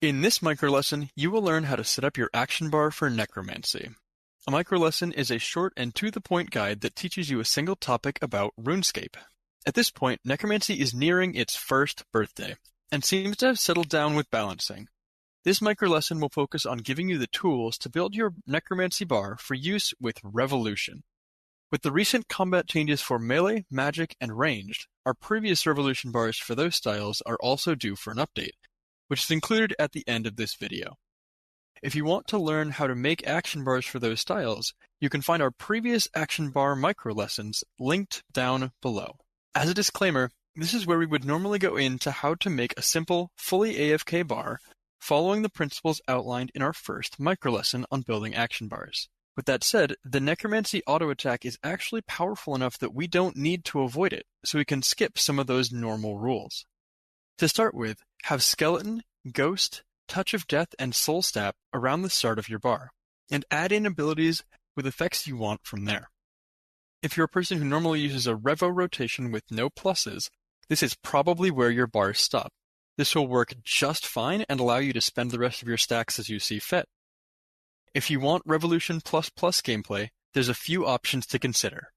In this microlesson, you will learn how to set up your action bar for Necromancy. A microlesson is a short and to-the-point guide that teaches you a single topic about RuneScape. At this point, Necromancy is nearing its first birthday, and seems to have settled down with balancing. This microlesson will focus on giving you the tools to build your Necromancy bar for use with Revolution. With the recent combat changes for melee, magic, and ranged, our previous Revolution bars for those styles are also due for an update, which is included at the end of this video. If you want to learn how to make action bars for those styles, you can find our previous action bar microlessons linked down below. As a disclaimer, this is where we would normally go into how to make a simple, fully AFK bar, following the principles outlined in our first microlesson on building action bars. With that said, the Necromancy Auto attack is actually powerful enough that we don't need to avoid it, so we can skip some of those normal rules. To start with, have Skeleton, Ghost, Touch of Death, and Soul Stab around the start of your bar, and add in abilities with effects you want from there. If you're a person who normally uses a Revo rotation with no pluses, this is probably where your bars stop. This will work just fine and allow you to spend the rest of your stacks as you see fit. If you want Revolution++ gameplay, there's a few options to consider.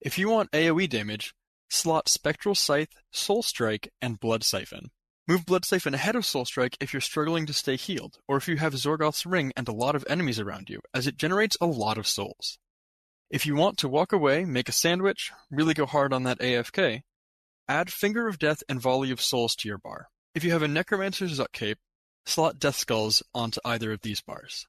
If you want AoE damage, slot Spectral Scythe, Soul Strike, and Blood Siphon. Move Blood Siphon ahead of Soul Strike if you're struggling to stay healed, or if you have Zorgoth's Ring and a lot of enemies around you, as it generates a lot of souls. If you want to walk away, make a sandwich, really go hard on that AFK, add Finger of Death and Volley of Souls to your bar. If you have a Necromancer's Cape, slot Death Skulls onto either of these bars.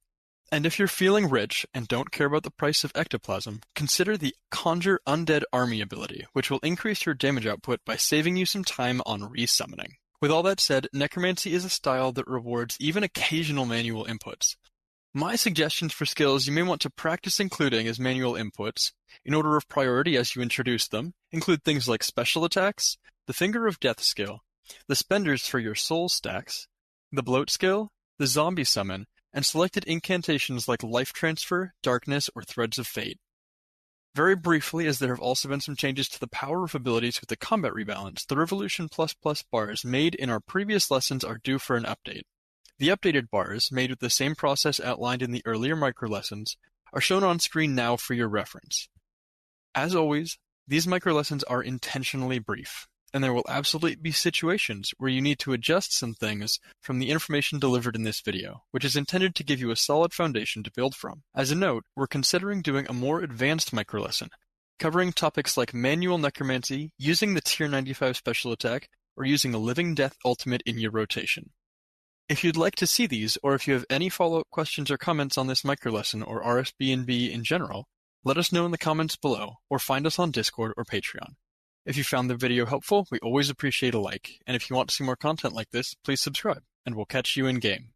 And if you're feeling rich and don't care about the price of ectoplasm, consider the Conjure Undead Army ability, which will increase your damage output by saving you some time on resummoning. With all that said, Necromancy is a style that rewards even occasional manual inputs. My suggestions for skills you may want to practice including as manual inputs, in order of priority as you introduce them, include things like special attacks, the Finger of Death skill, the spenders for your soul stacks, the bloat skill, the zombie summon, and selected incantations like Life Transfer, Darkness, or Threads of Fate. Very briefly, as there have also been some changes to the power of abilities with the combat rebalance, the Revolution++ bars made in our previous lessons are due for an update. The updated bars, made with the same process outlined in the earlier microlessons, are shown on screen now for your reference. As always, these microlessons are intentionally brief, and there will absolutely be situations where you need to adjust some things from the information delivered in this video, which is intended to give you a solid foundation to build from. As a note, we're considering doing a more advanced microlesson, covering topics like manual necromancy, using the Tier 95 special attack, or using a Living Death ultimate in your rotation. If you'd like to see these, or if you have any follow-up questions or comments on this microlesson or RSBANDB in general, let us know in the comments below, or find us on Discord or Patreon. If you found the video helpful, we always appreciate a like, and if you want to see more content like this, please subscribe, and we'll catch you in game.